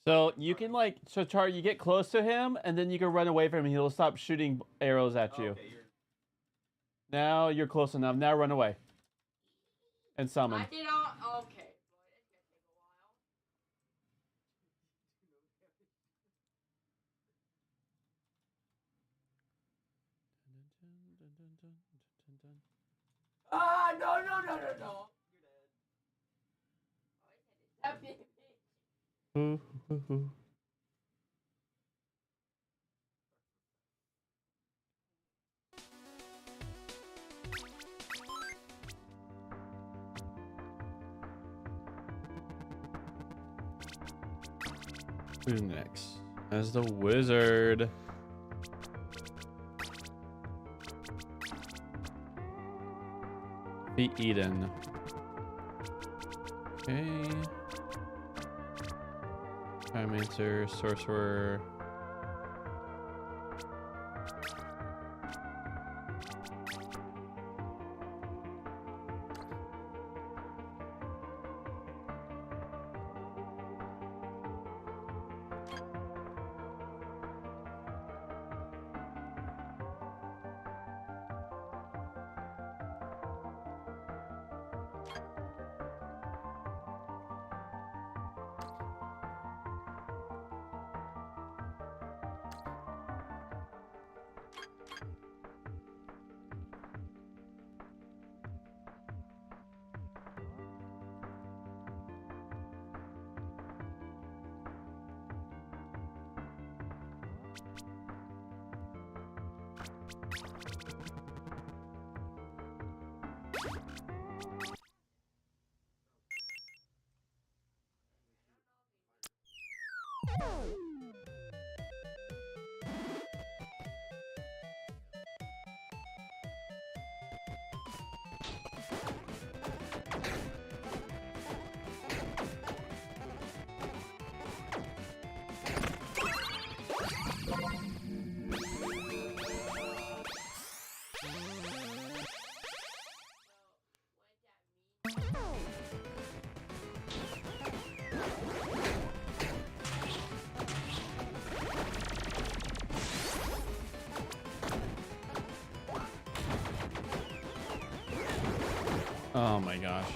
So you can like, so Char, you get close to him, and then you can run away from him. He'll stop shooting arrows at you. Okay, Now you're close enough. Now run away. And summon. I did all. Okay. Ah, no, no, no, no, no. Ooh, ooh, ooh. Who's next? As the wizard. Be Eden. Okay. Pyromancer, sorcerer. Oh my gosh.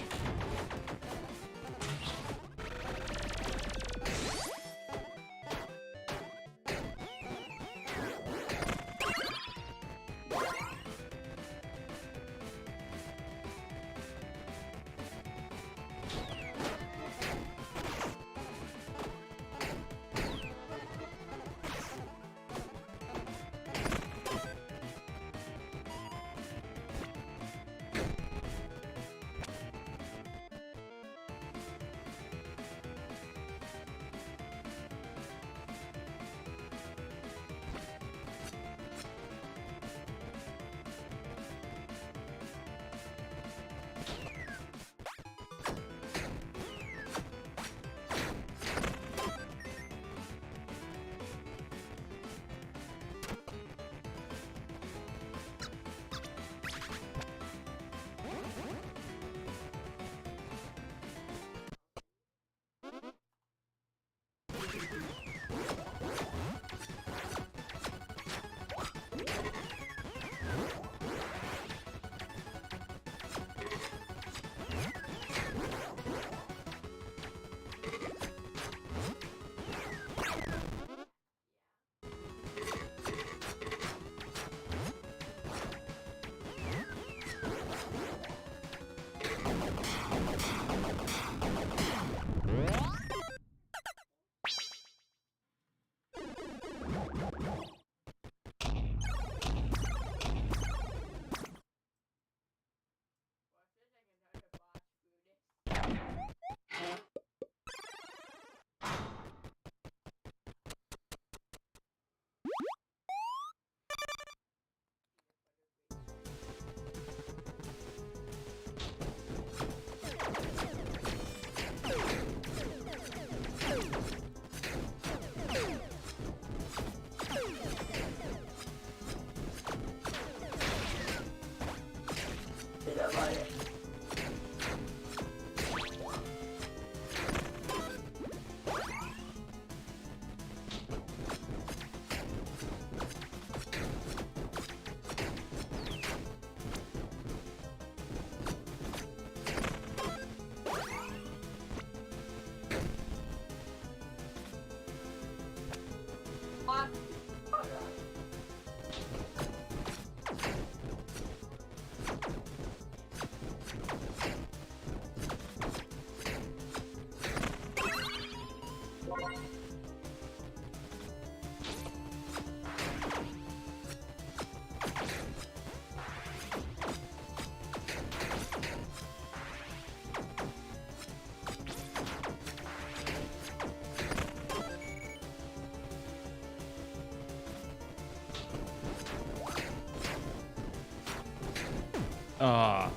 Ah.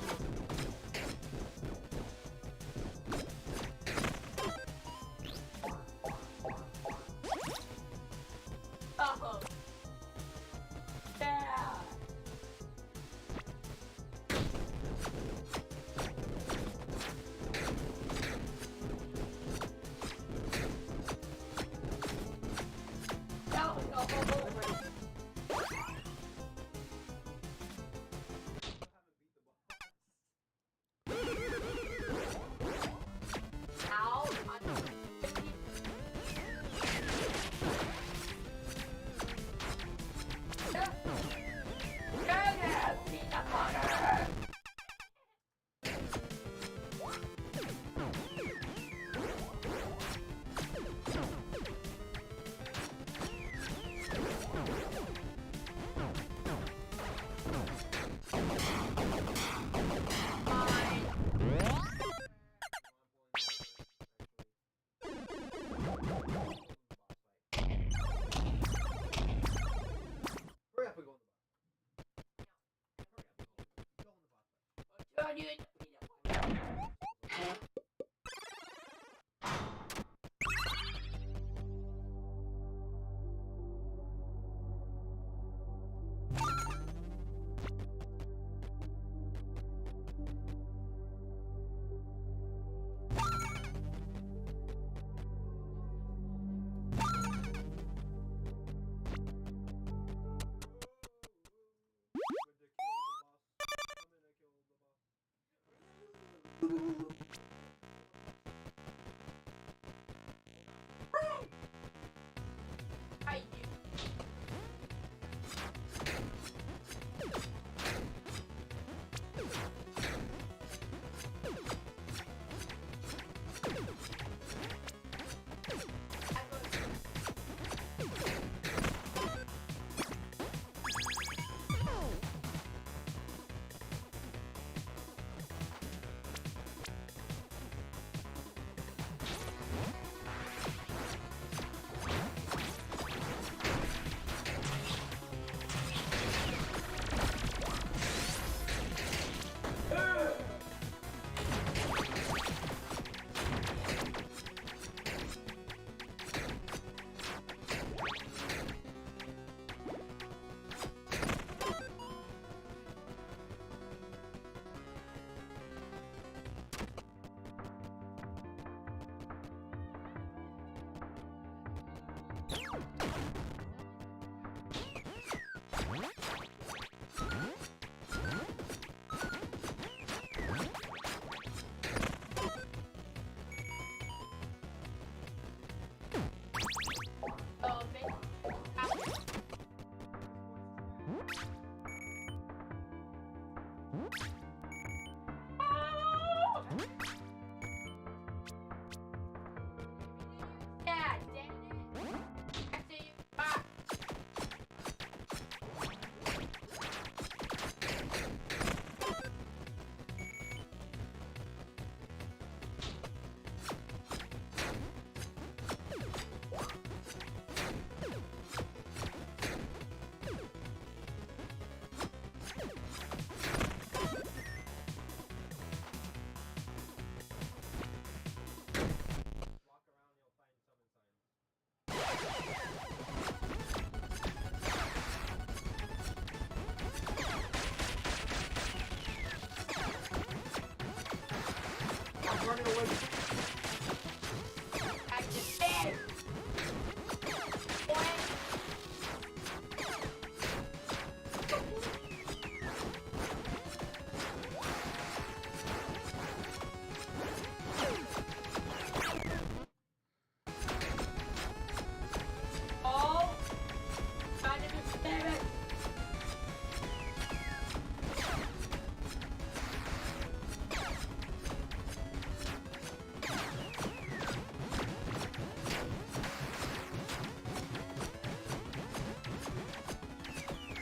Oh. Yeah. No, no, Ow. Peanut butter. Hurry up and go in the box. Turn you into peanut butter. I do. Yeah, damn it. After you back. Walk around, you'll find summon signs. I'm running away. I just said. What? Oh, trying to be spirit.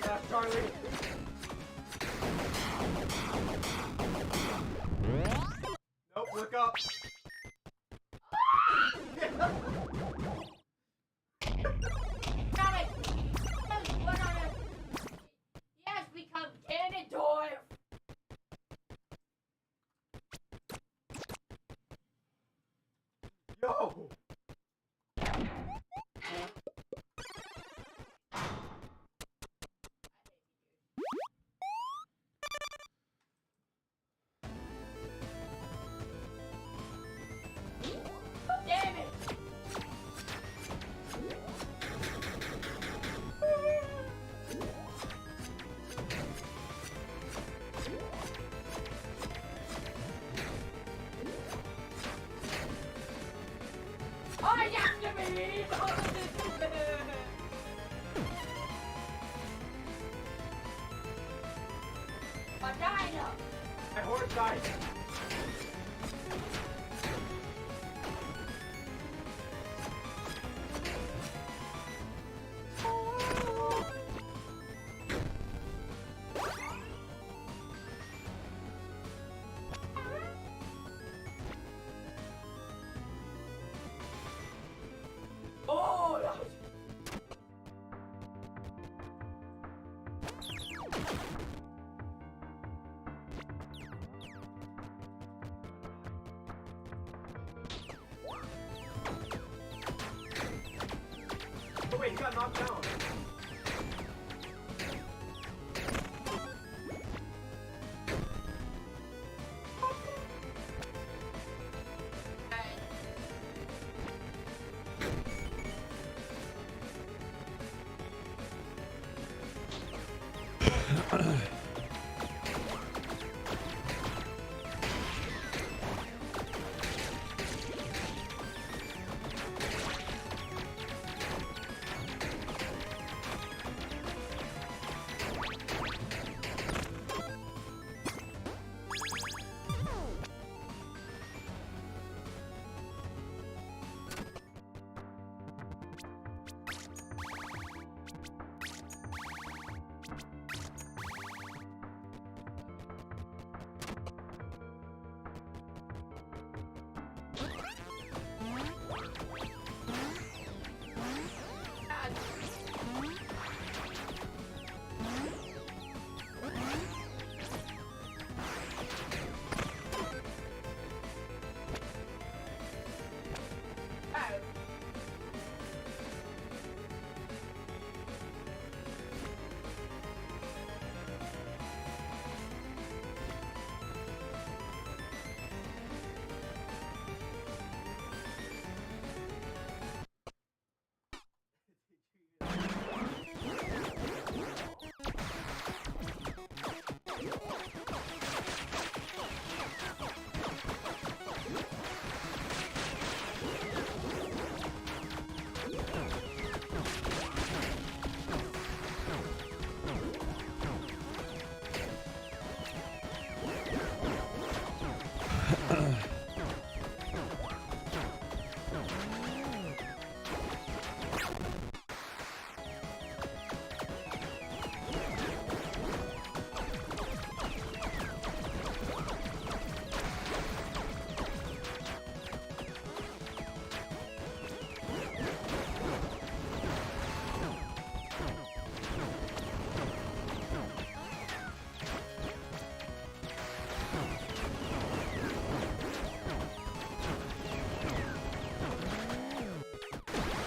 Yeah, Charlie. Nope, look up. Stop it! What on earth? He has become Ganondorf! No! Damn it! I have to believe! Vagina! My horse died. Oh, that was... Oh wait, he got knocked down.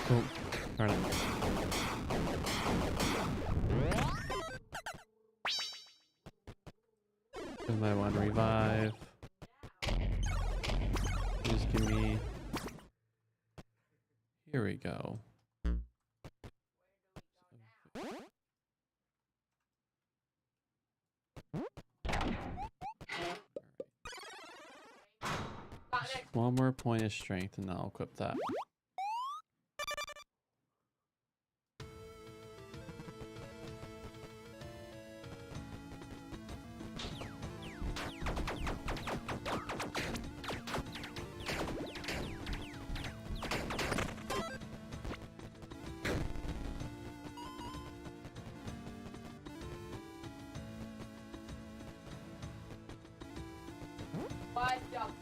Oh, darn it. Give my one revive. Just give me. Here we go. Just one more point of strength and I'll equip that. Five jump.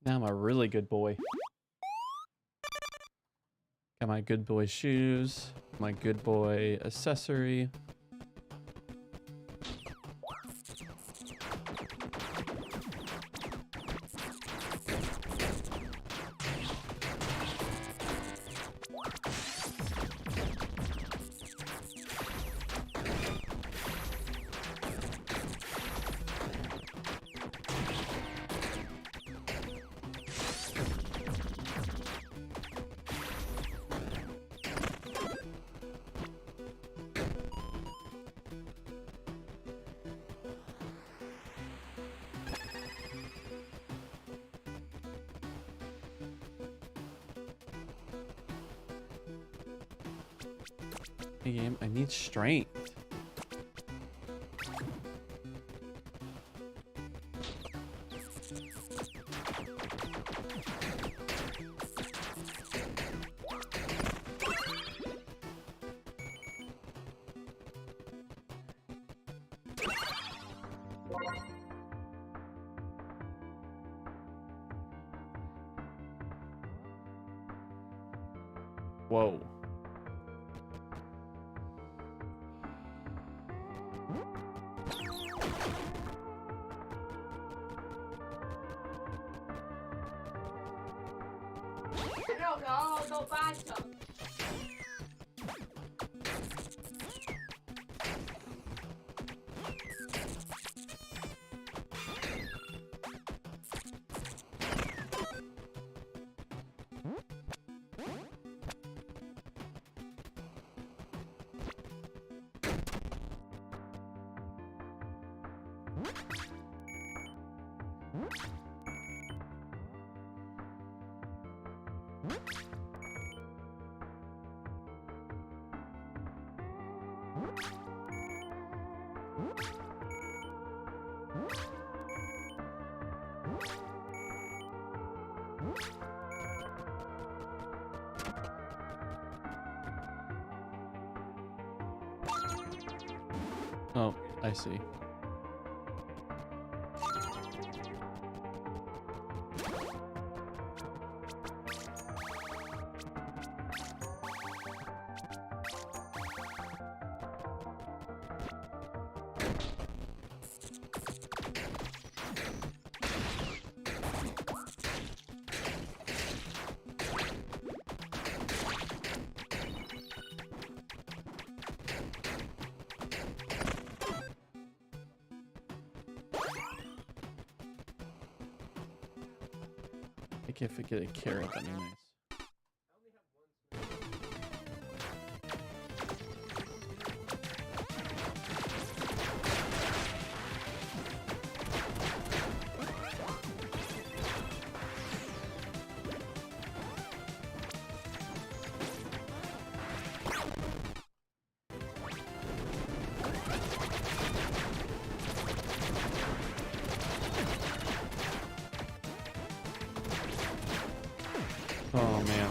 Now I'm a really good boy. Got my good boy shoes, my good boy accessory. Game, I need strength. Whoa. No, go buy some. Oh, I see. Like if we get a carrot, that'd be nice. Oh man.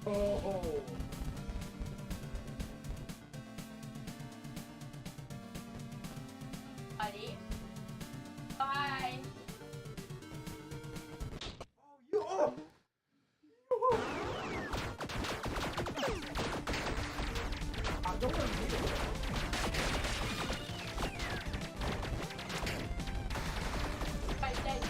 Oh. Buddy. Bye. You. Oh. Don't let me. Bye, thank you.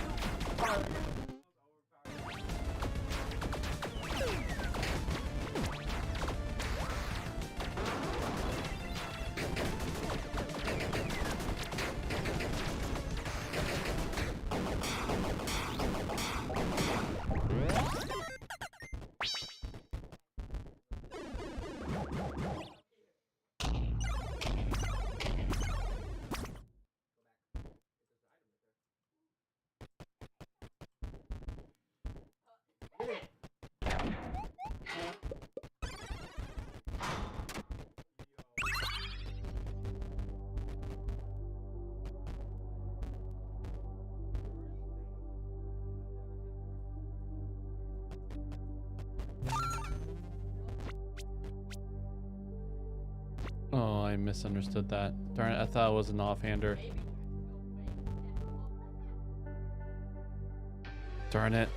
Oh, I misunderstood that. Darn it, I thought it was an offhander. Darn it.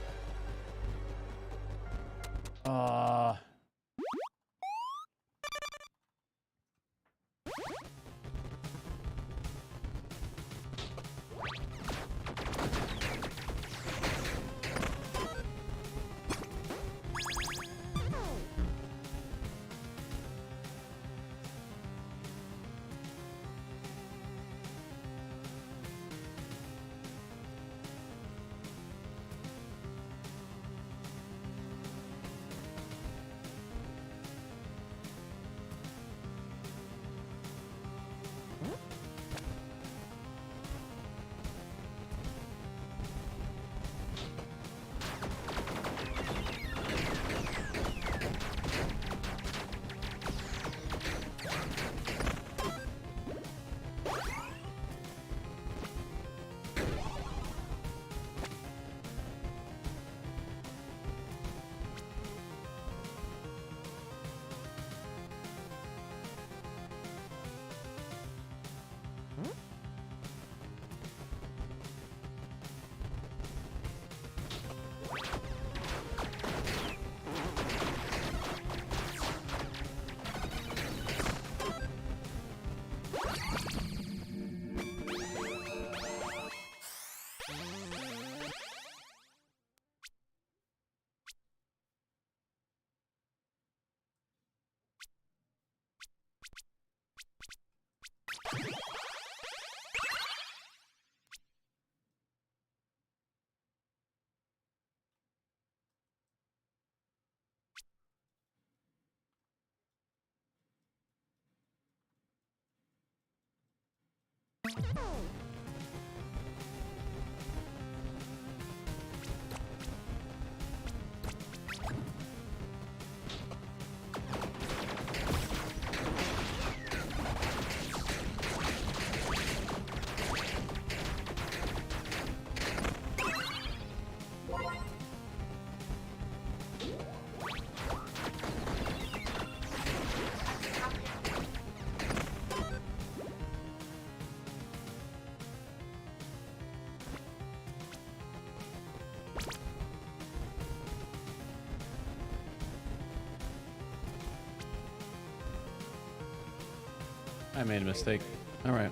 I made a mistake. All right.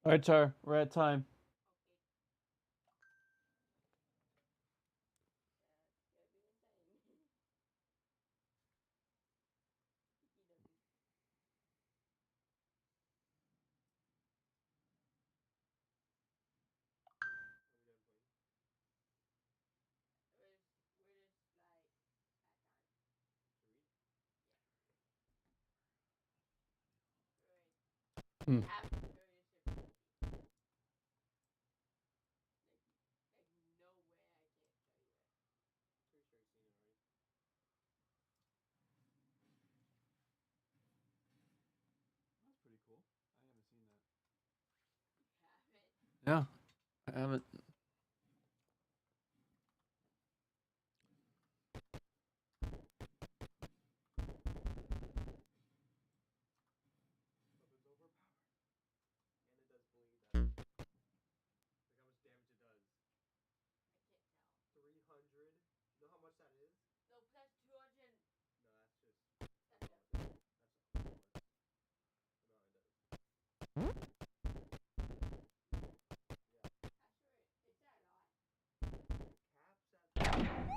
All right, Char, we're at time. Hmm. That's pretty cool. I haven't seen that. Yeah, I haven't. Weapons overpowered. And it does bleed. Look how much damage it does. 300. You know how much that is? So plus 200. No, that's just. That's all it does. Caps at.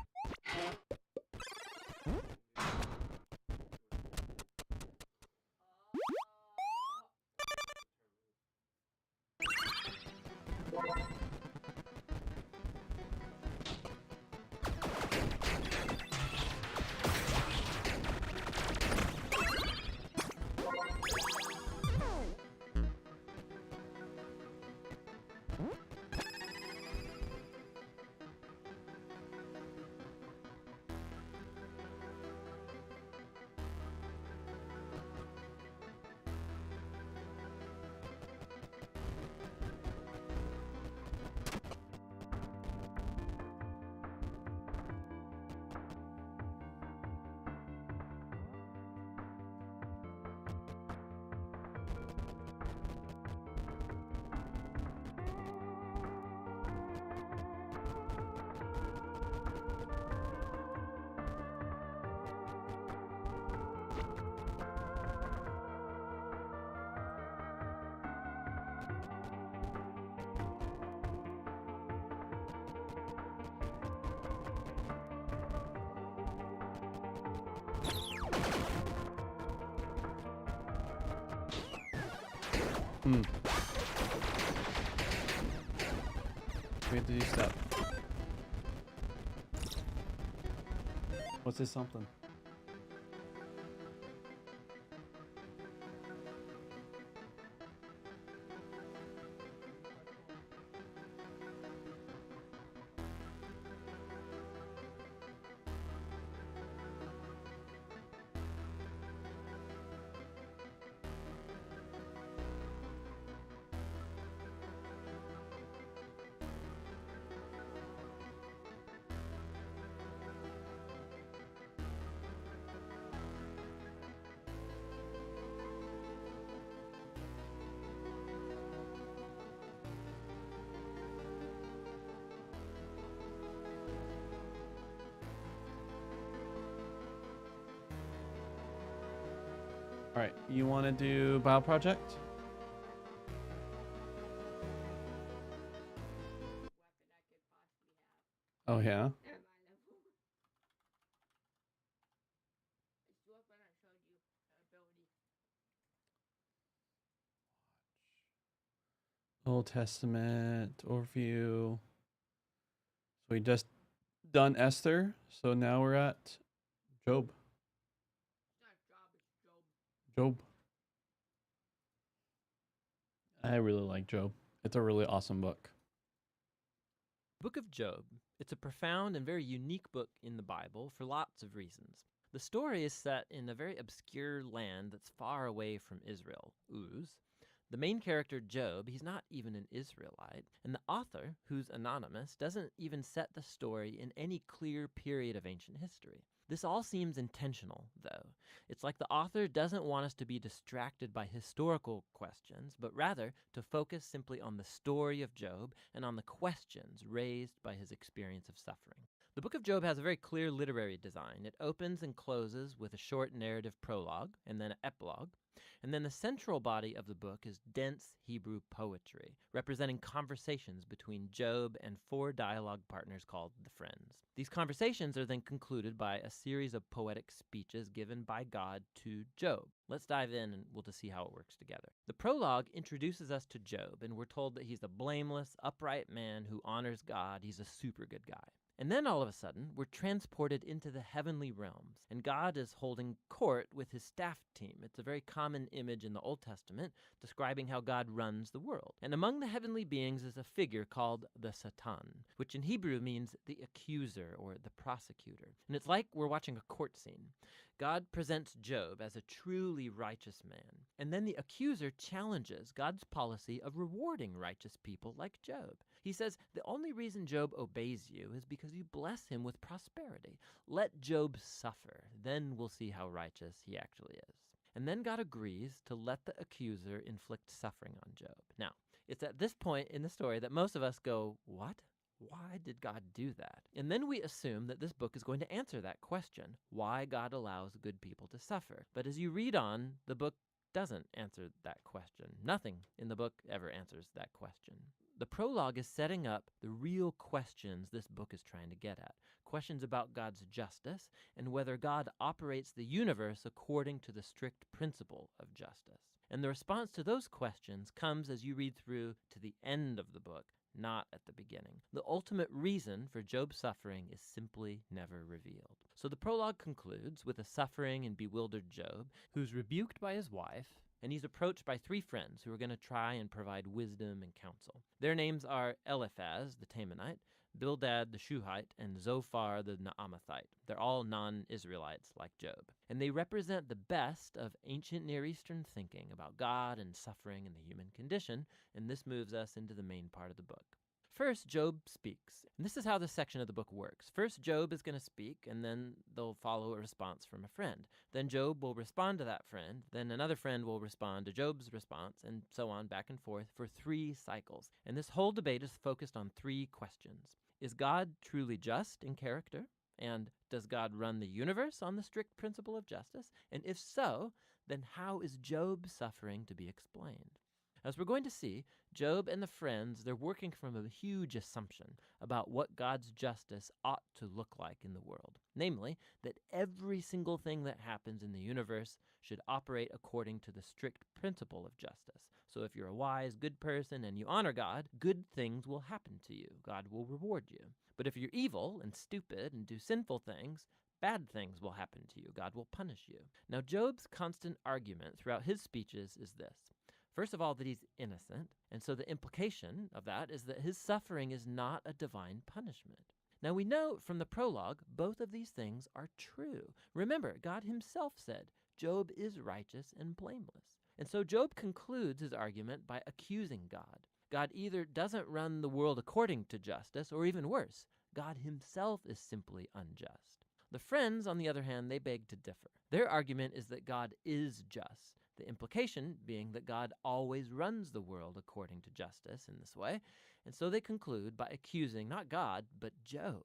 Hmm. We have to do stuff. What's this something? All right, you want to do Bio Project? Oh yeah. At my level. It's the weapon I showed you. Ability. Old Testament overview. So we just done Esther, so now we're at Job. It's not Job, it's Job. Job. I really like Job. It's a really awesome book. Book of Job. It's a profound and very unique book in the Bible for lots of reasons. The story is set in a very obscure land that's far away from Israel, Uz. The main character, Job, he's not even an Israelite, and the author, who's anonymous, doesn't even set the story in any clear period of ancient history. This all seems intentional, though. It's like the author doesn't want us to be distracted by historical questions, but rather to focus simply on the story of Job and on the questions raised by his experience of suffering. The book of Job has a very clear literary design. It opens and closes with a short narrative prologue and then an epilogue. And then the central body of the book is dense Hebrew poetry, representing conversations between Job and 4 dialogue partners called the Friends. These conversations are then concluded by a series of poetic speeches given by God to Job. Let's dive in and we'll just see how it works together. The prologue introduces us to Job, and we're told that he's a blameless, upright man who honors God. He's a super good guy. And then all of a sudden, we're transported into the heavenly realms, and God is holding court with his staff team. It's a very common image in the Old Testament describing how God runs the world. And among the heavenly beings is a figure called the Satan, which in Hebrew means the accuser or the prosecutor. And it's like we're watching a court scene. God presents Job as a truly righteous man, and then the accuser challenges God's policy of rewarding righteous people like Job. He says, the only reason Job obeys you is because you bless him with prosperity. Let Job suffer, then we'll see how righteous he actually is. And then God agrees to let the accuser inflict suffering on Job. Now, it's at this point in the story that most of us go, what? Why did God do that? And then we assume that this book is going to answer that question, why God allows good people to suffer. But as you read on, the book doesn't answer that question. Nothing in the book ever answers that question. The prologue is setting up the real questions this book is trying to get at. Questions about God's justice and whether God operates the universe according to the strict principle of justice. And the response to those questions comes as you read through to the end of the book, not at the beginning. The ultimate reason for Job's suffering is simply never revealed. So the prologue concludes with a suffering and bewildered Job, who's rebuked by his wife, and he's approached by 3 friends who are going to try and provide wisdom and counsel. Their names are Eliphaz, the Temanite, Bildad the Shuhite, and Zophar the Naamathite. They're all non-Israelites like Job. And they represent the best of ancient Near Eastern thinking about God and suffering and the human condition, and this moves us into the main part of the book. First, Job speaks. And this is how this section of the book works. First, Job is going to speak, and then they'll follow a response from a friend. Then Job will respond to that friend. Then another friend will respond to Job's response, and so on back and forth for 3 cycles. And this whole debate is focused on 3 questions. Is God truly just in character? And does God run the universe on the strict principle of justice? And if so, then how is Job's suffering to be explained? As we're going to see, Job and the friends, they're working from a huge assumption about what God's justice ought to look like in the world. Namely, that every single thing that happens in the universe should operate according to the strict principle of justice. So if you're a wise, good person and you honor God, good things will happen to you. God will reward you. But if you're evil and stupid and do sinful things, bad things will happen to you. God will punish you. Now, Job's constant argument throughout his speeches is this. First of all, that he's innocent, and so the implication of that is that his suffering is not a divine punishment. Now we know from the prologue, both of these things are true. Remember, God himself said, Job is righteous and blameless. And so Job concludes his argument by accusing God. God either doesn't run the world according to justice, or even worse, God himself is simply unjust. The friends, on the other hand, they beg to differ. Their argument is that God is just. The implication being that God always runs the world according to justice in this way, and so they conclude by accusing not God, but Job.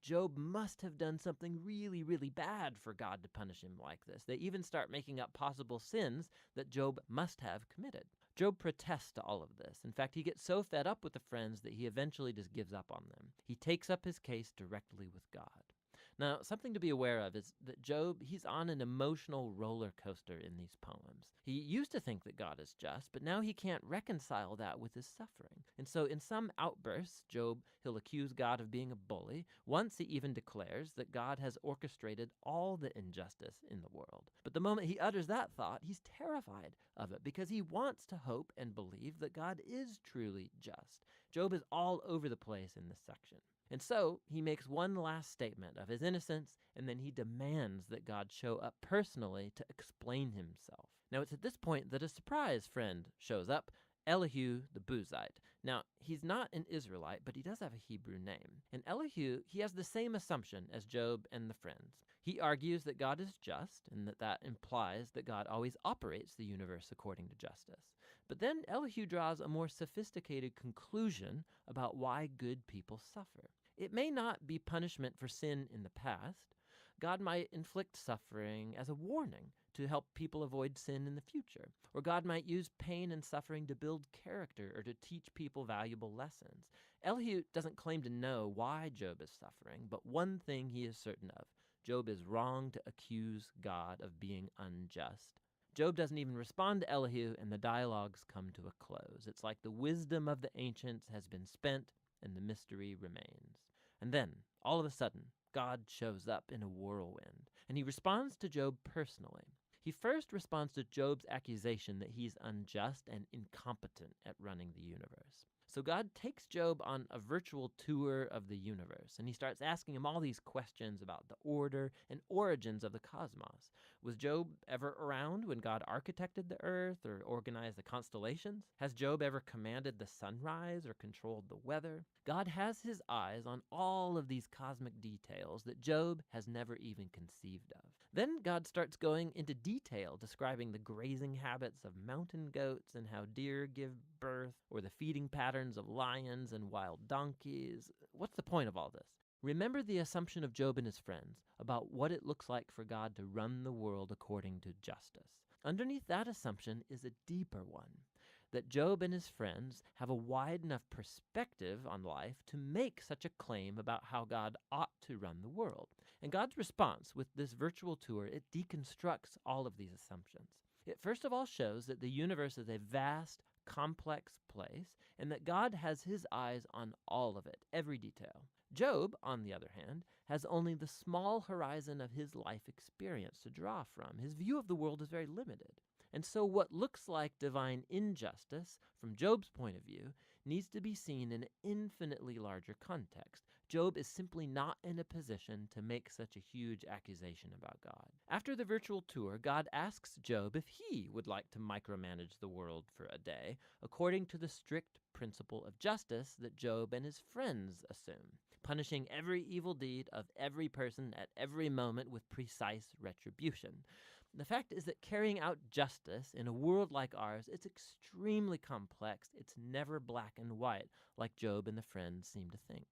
Job must have done something really, really bad for God to punish him like this. They even start making up possible sins that Job must have committed. Job protests to all of this. In fact, he gets so fed up with the friends that he eventually just gives up on them. He takes up his case directly with God. Now, something to be aware of is that Job, he's on an emotional roller coaster in these poems. He used to think that God is just, but now he can't reconcile that with his suffering. And so in some outbursts, he'll accuse God of being a bully. Once he even declares that God has orchestrated all the injustice in the world. But the moment he utters that thought, he's terrified of it because he wants to hope and believe that God is truly just. Job is all over the place in this section. And so he makes one last statement of his innocence, and then he demands that God show up personally to explain himself. Now it's at this point that a surprise friend shows up, Elihu the Buzite. Now, he's not an Israelite, but he does have a Hebrew name. And Elihu, he has the same assumption as Job and the friends. He argues that God is just, and that implies that God always operates the universe according to justice. But then Elihu draws a more sophisticated conclusion about why good people suffer. It may not be punishment for sin in the past. God might inflict suffering as a warning to help people avoid sin in the future. Or God might use pain and suffering to build character or to teach people valuable lessons. Elihu doesn't claim to know why Job is suffering, but one thing he is certain of: Job is wrong to accuse God of being unjust. Job doesn't even respond to Elihu, and the dialogues come to a close. It's like the wisdom of the ancients has been spent, and the mystery remains. And then, all of a sudden, God shows up in a whirlwind, and he responds to Job personally. He first responds to Job's accusation that he's unjust and incompetent at running the universe. So God takes Job on a virtual tour of the universe, and he starts asking him all these questions about the order and origins of the cosmos. Was Job ever around when God architected the earth or organized the constellations? Has Job ever commanded the sunrise or controlled the weather? God has his eyes on all of these cosmic details that Job has never even conceived of. Then God starts going into detail, describing the grazing habits of mountain goats and how deer give birth, or the feeding patterns of lions and wild donkeys. What's the point of all this? Remember the assumption of Job and his friends about what it looks like for God to run the world according to justice. Underneath that assumption is a deeper one, that Job and his friends have a wide enough perspective on life to make such a claim about how God ought to run the world. And God's response with this virtual tour, it deconstructs all of these assumptions. It first of all shows that the universe is a vast, complex place, and that God has his eyes on all of it, every detail. Job, on the other hand, has only the small horizon of his life experience to draw from. His view of the world is very limited. And so what looks like divine injustice, from Job's point of view, needs to be seen in an infinitely larger context. Job is simply not in a position to make such a huge accusation about God. After the virtual tour, God asks Job if he would like to micromanage the world for a day, according to the strict principle of justice that Job and his friends assume, punishing every evil deed of every person at every moment with precise retribution. The fact is that carrying out justice in a world like ours, it's extremely complex. It's never black and white, like Job and the friends seem to think.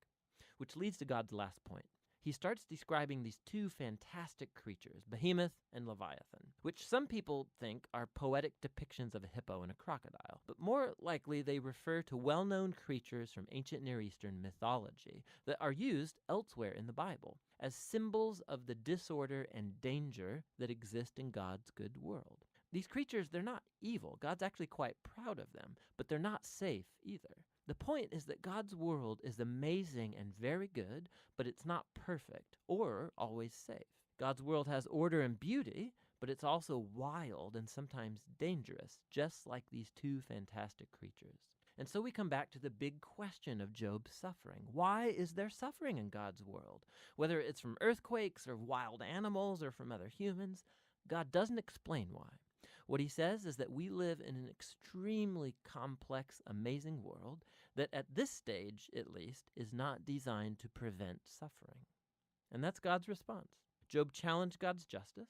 Which leads to God's last point. He starts describing these two fantastic creatures, Behemoth and Leviathan, which some people think are poetic depictions of a hippo and a crocodile, but more likely they refer to well-known creatures from ancient Near Eastern mythology that are used elsewhere in the Bible as symbols of the disorder and danger that exist in God's good world. These creatures, they're not evil. God's actually quite proud of them, but they're not safe either. The point is that God's world is amazing and very good, but it's not perfect or always safe. God's world has order and beauty, but it's also wild and sometimes dangerous, just like these two fantastic creatures. And so we come back to the big question of Job's suffering. Why is there suffering in God's world? Whether it's from earthquakes or wild animals or from other humans, God doesn't explain why. What he says is that we live in an extremely complex, amazing world that at this stage, at least, is not designed to prevent suffering. And that's God's response. Job challenged God's justice.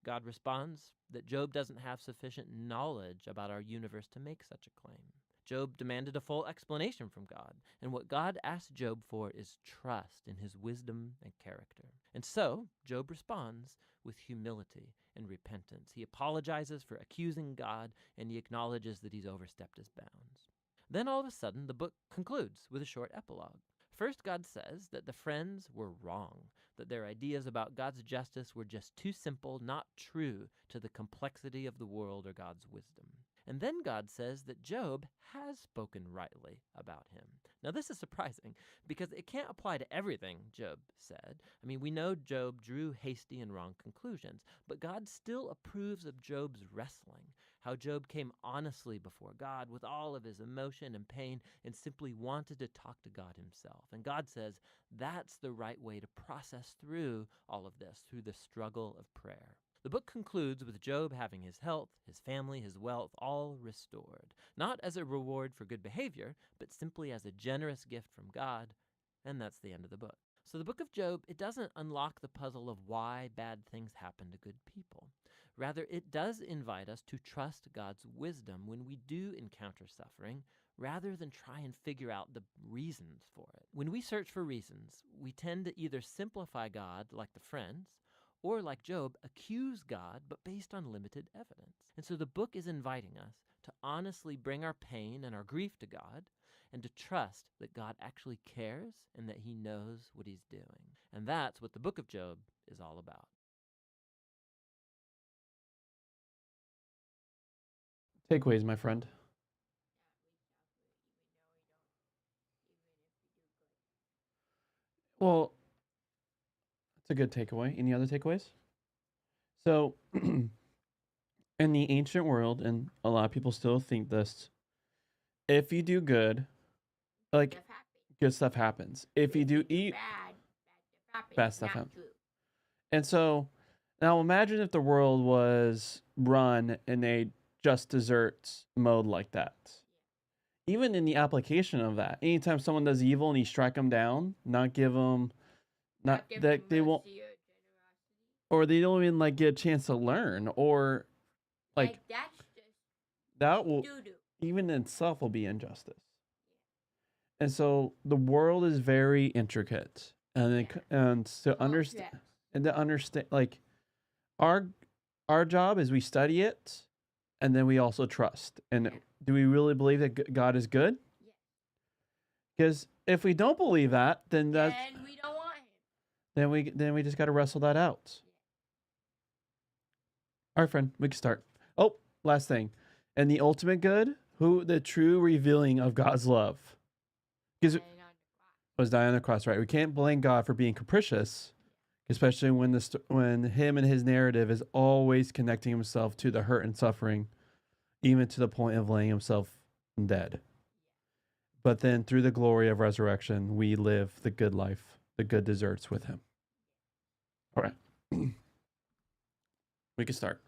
God responds that Job doesn't have sufficient knowledge about our universe to make such a claim. Job demanded a full explanation from God, and what God asked Job for is trust in his wisdom and character. And so, Job responds with humility and repentance. He apologizes for accusing God, and he acknowledges that he's overstepped his bounds. Then all of a sudden, the book concludes with a short epilogue. First, God says that the friends were wrong, that their ideas about God's justice were just too simple, not true to the complexity of the world or God's wisdom. And then God says that Job has spoken rightly about him. Now, this is surprising because it can't apply to everything Job said. I mean, we know Job drew hasty and wrong conclusions, but God still approves of Job's wrestling, how Job came honestly before God with all of his emotion and pain and simply wanted to talk to God himself. And God says that's the right way to process through all of this, through the struggle of prayer. The book concludes with Job having his health, his family, his wealth all restored, not as a reward for good behavior, but simply as a generous gift from God, and that's the end of the book. So the book of Job, it doesn't unlock the puzzle of why bad things happen to good people. Rather, it does invite us to trust God's wisdom when we do encounter suffering, rather than try and figure out the reasons for it. When we search for reasons, we tend to either simplify God like the friends, or like Job, accuse God, but based on limited evidence. And so the book is inviting us to honestly bring our pain and our grief to God, and to trust that God actually cares and that he knows what he's doing. And that's what the book of Job is all about. Takeaways, my friend. Well, that's a good takeaway. Any other takeaways? So, in the ancient world, and a lot of people still think this, if you do good, like Stuff happens. good stuff happens. If you do eat, bad stuff Not happens. true. and so now imagine if the world was run in a just desserts mode like that. Even in the application of that, anytime someone does evil and you strike them down, not give them, not give that them they won't, mercy or generosity. or they don't even like get a chance to learn, or like That's just that will doo-doo. even in itself will be injustice. And so the world is very intricate, and and to understand Complex. and to understand, like our job is we study it, and then we also trust. And Yeah. do we really believe that God is good? Yeah. Because if we don't believe that, then that's Then we don't want him. then we just got to wrestle that out. All right, friend, we can start. Oh, last thing, and the ultimate good, who the true revealing of God's love. Because Dying on the cross. was dying on the cross, right? We can't blame God for being capricious, especially when when him and his narrative is always connecting himself to the hurt and suffering, even to the point of laying himself dead. But then through the glory of resurrection, we live the good life, the good desserts with him. All right. We can start.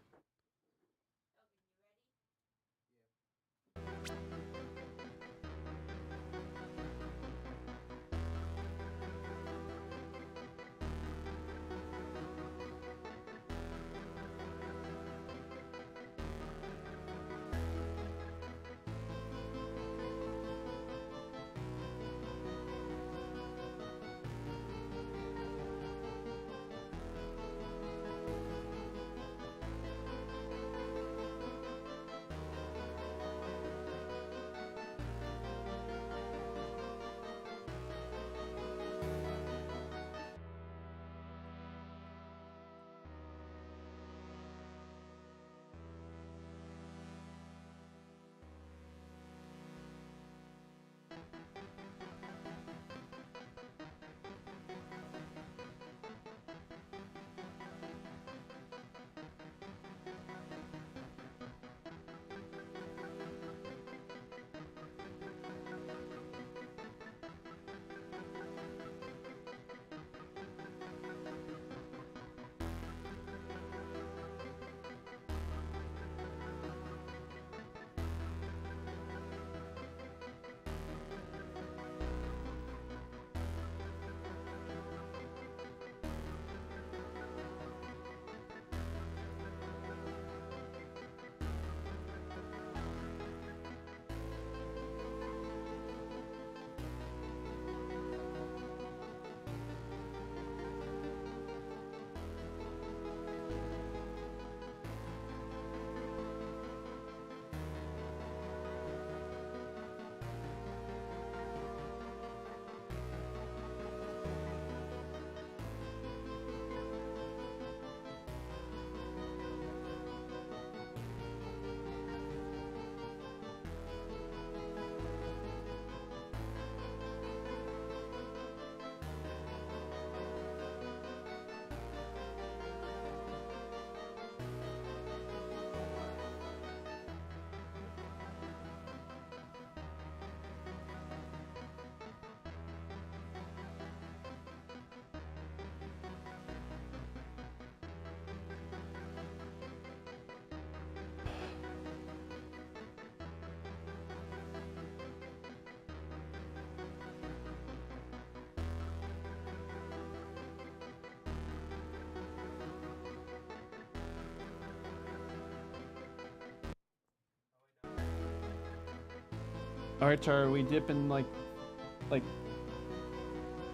All right, Char, we dip in like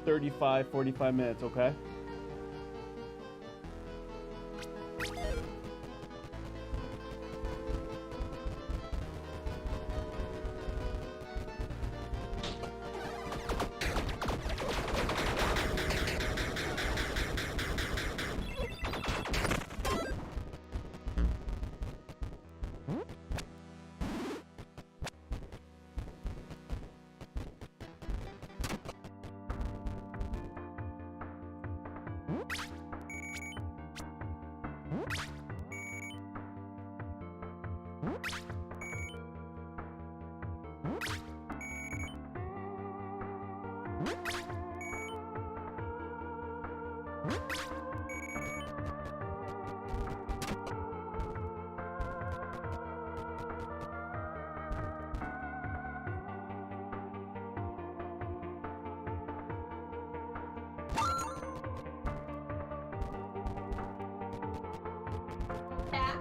35, 45 minutes, okay? Cat.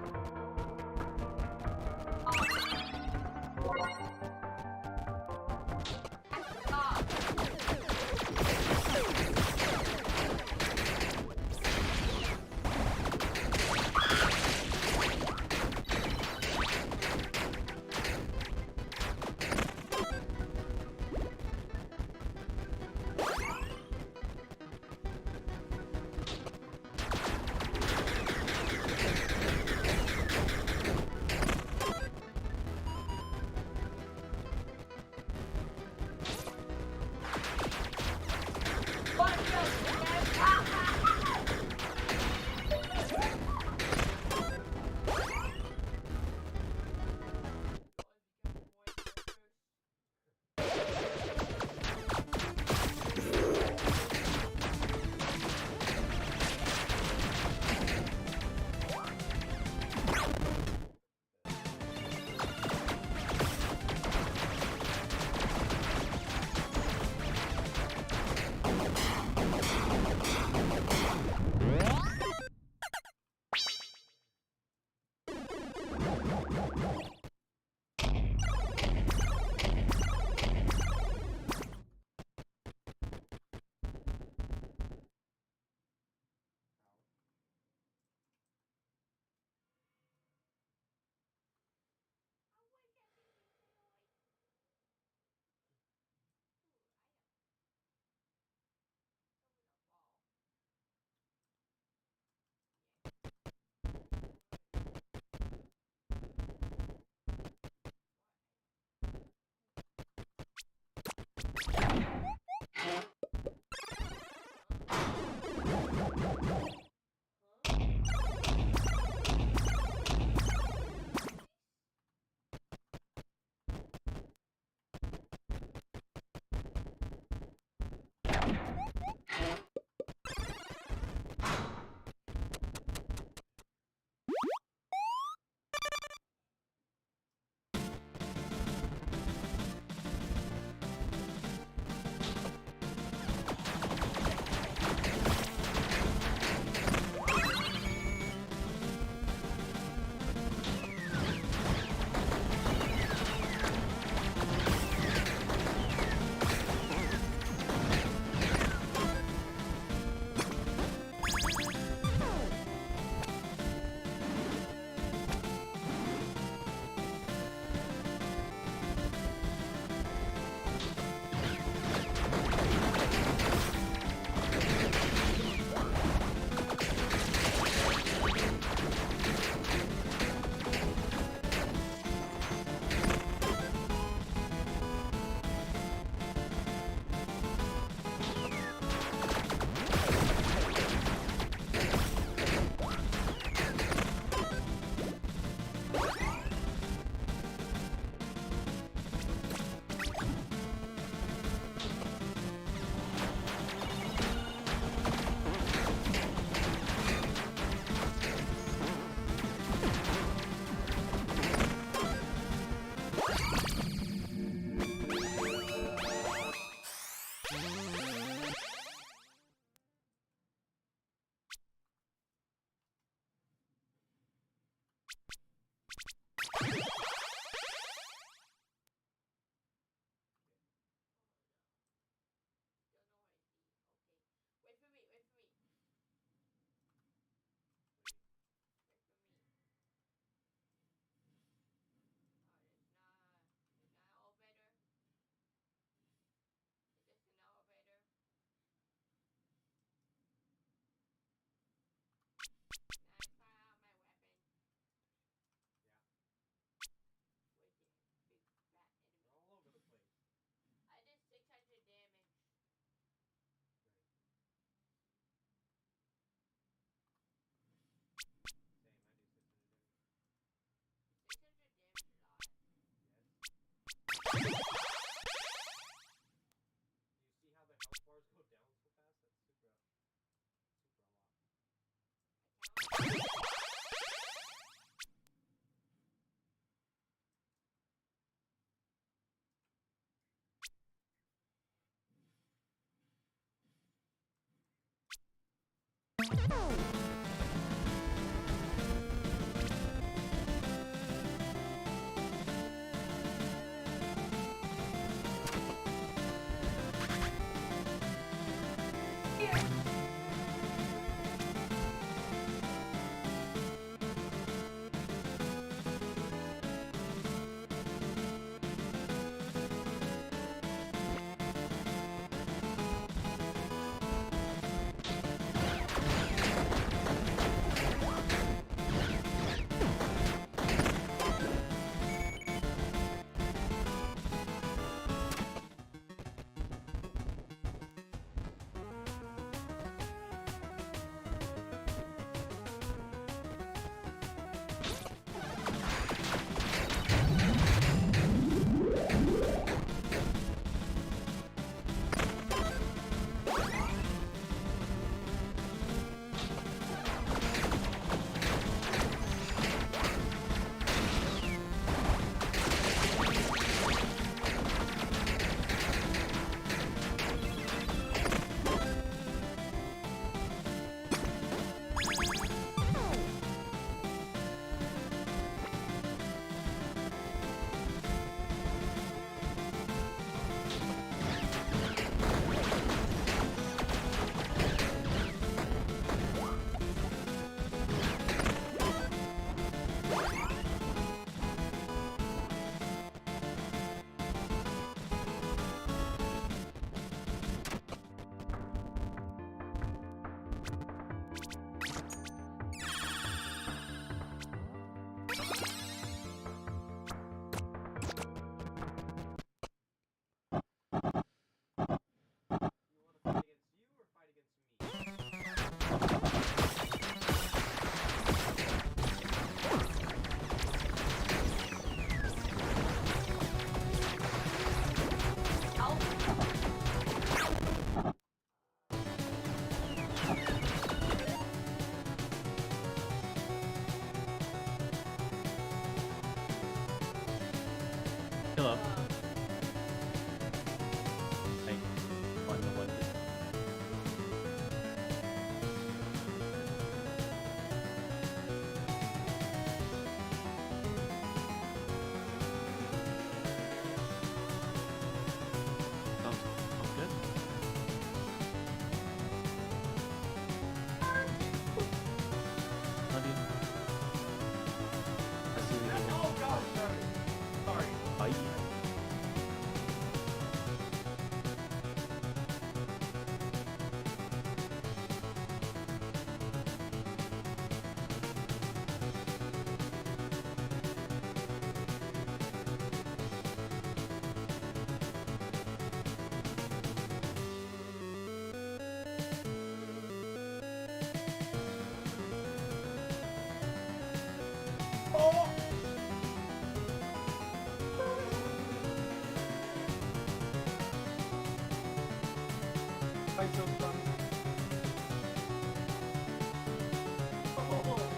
Hello. Hey, on the one. Sounds good. Love you. I'll see you later. Oh God, sorry. Sorry. Bye. Oh. I'm so sorry. Oh.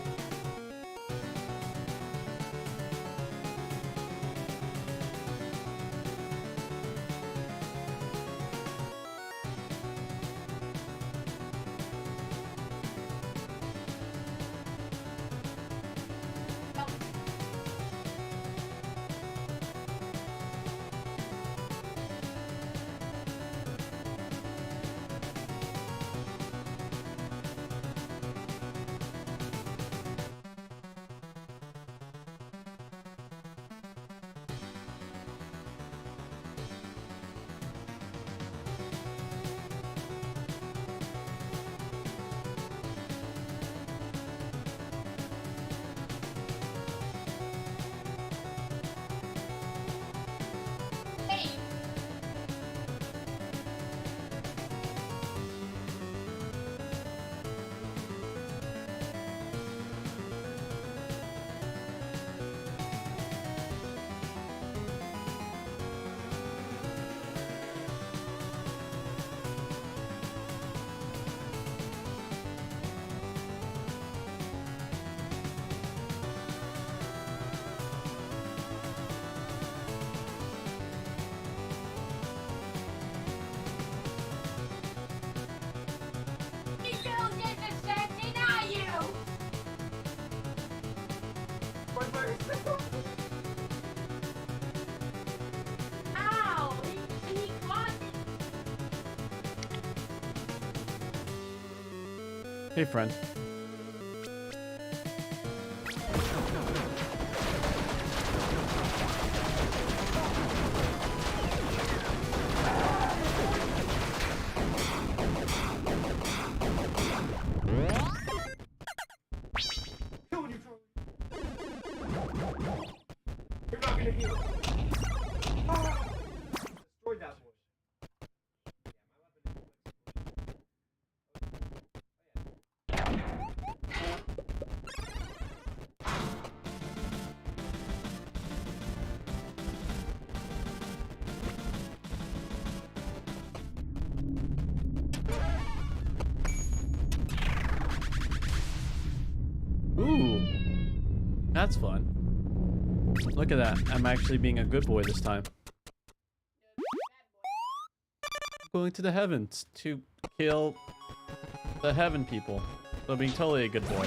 Hey, you still disrespecting, are you? My virus. Ow! He caught me. Hey, friend. Killing you, Charlie. You're not gonna heal. Ah! Destroyed that bush. Ooh, that's fun. Look at that. I'm actually being a good boy this time. Going to the heavens to kill the heaven people. So being totally a good boy.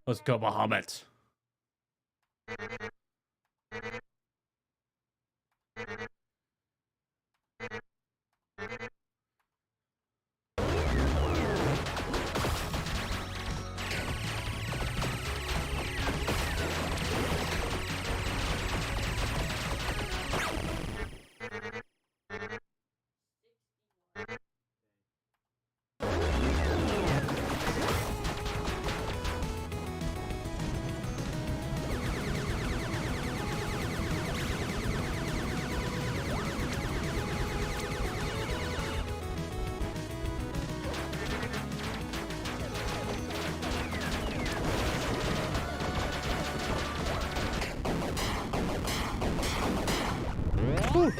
Let's go, Bahamut. Whew.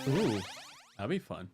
Ooh, that'd be fun.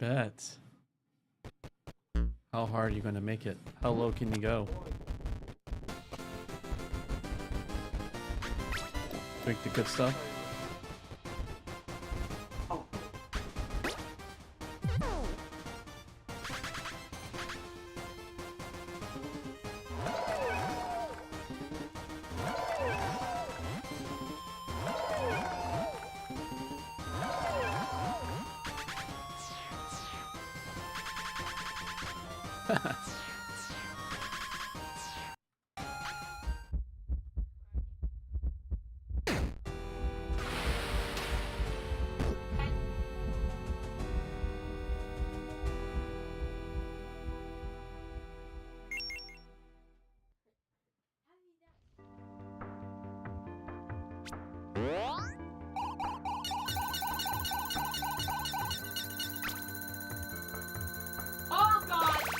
bet. How hard are you going to make it? How low can you go? Drink the good stuff. Oh god!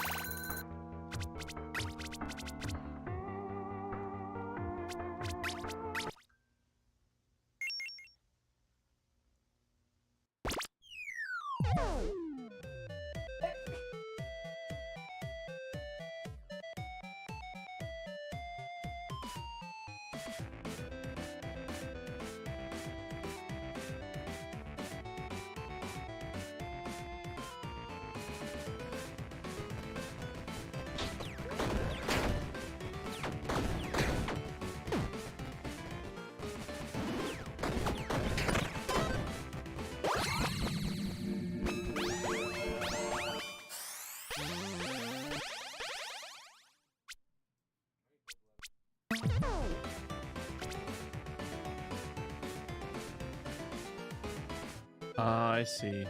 Ah, I see.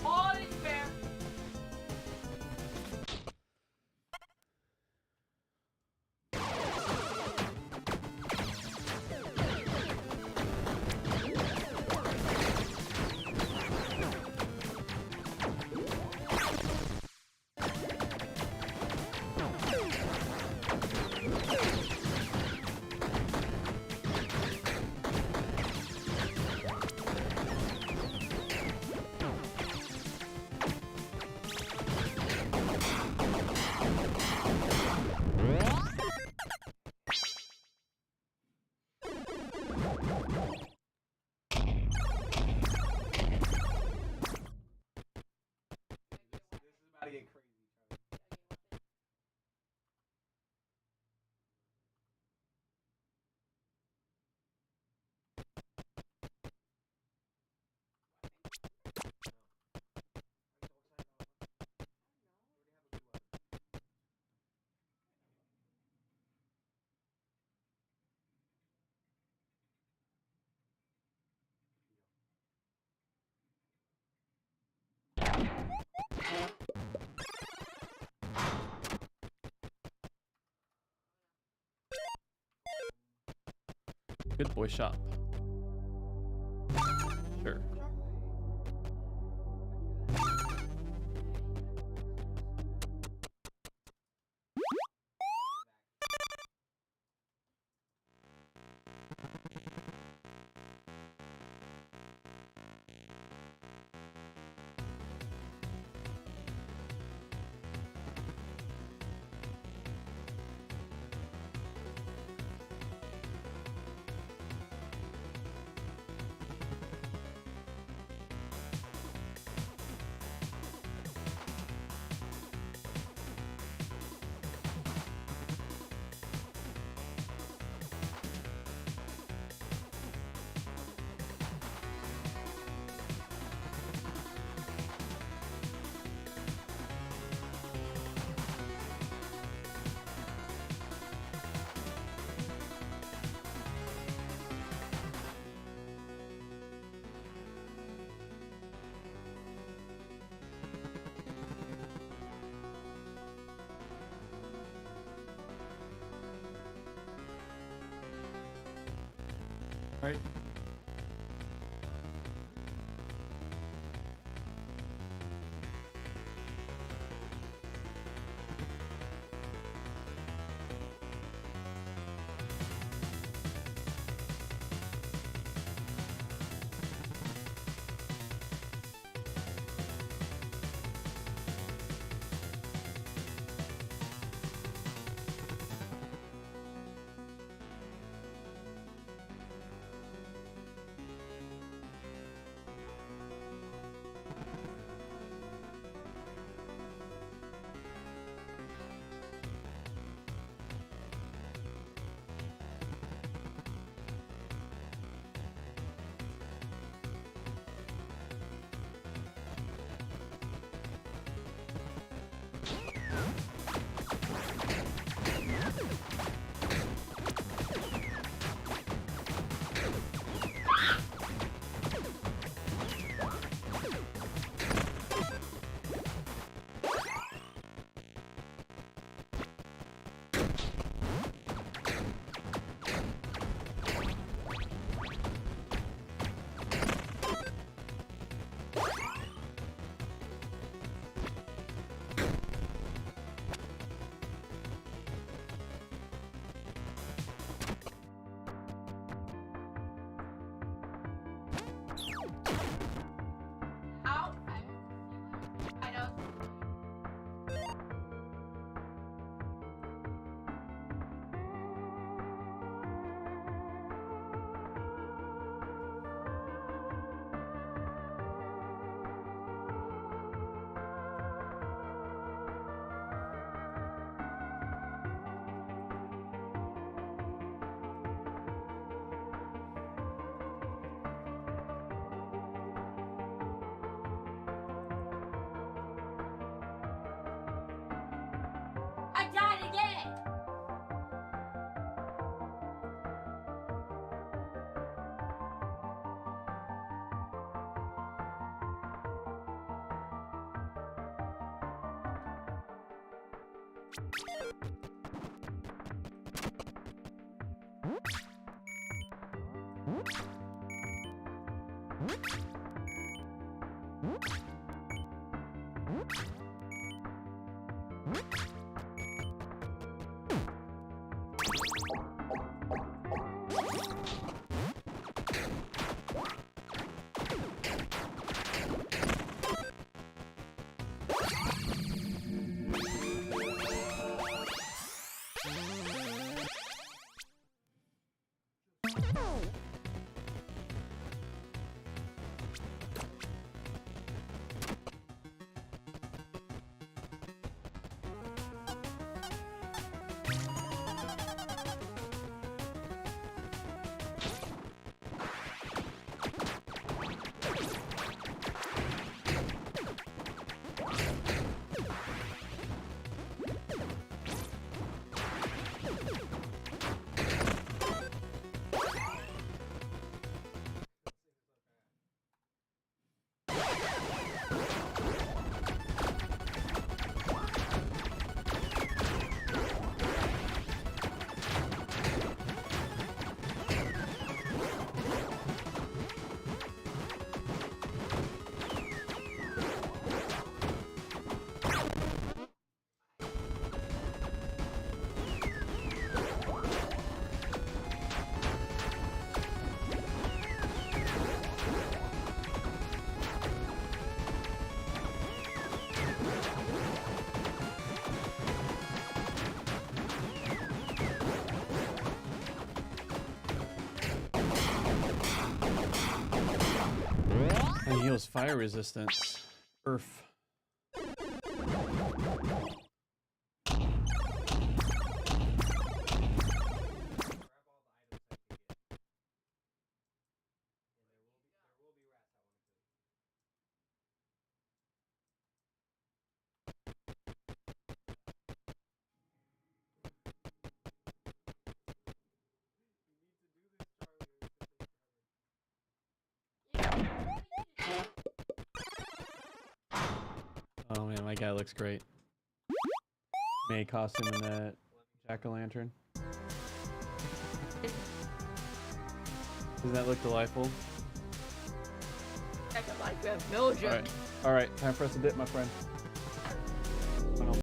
Holy bear. This is about to get crazy, Charlie. Good boy shop. Sure. All right. And heals fire resistance. Earth. Oh man, my guy looks great. May costume in that jack-o'-lantern. Doesn't that look delightful? I could like a Belgian. Alright, time for us to dip, my friend.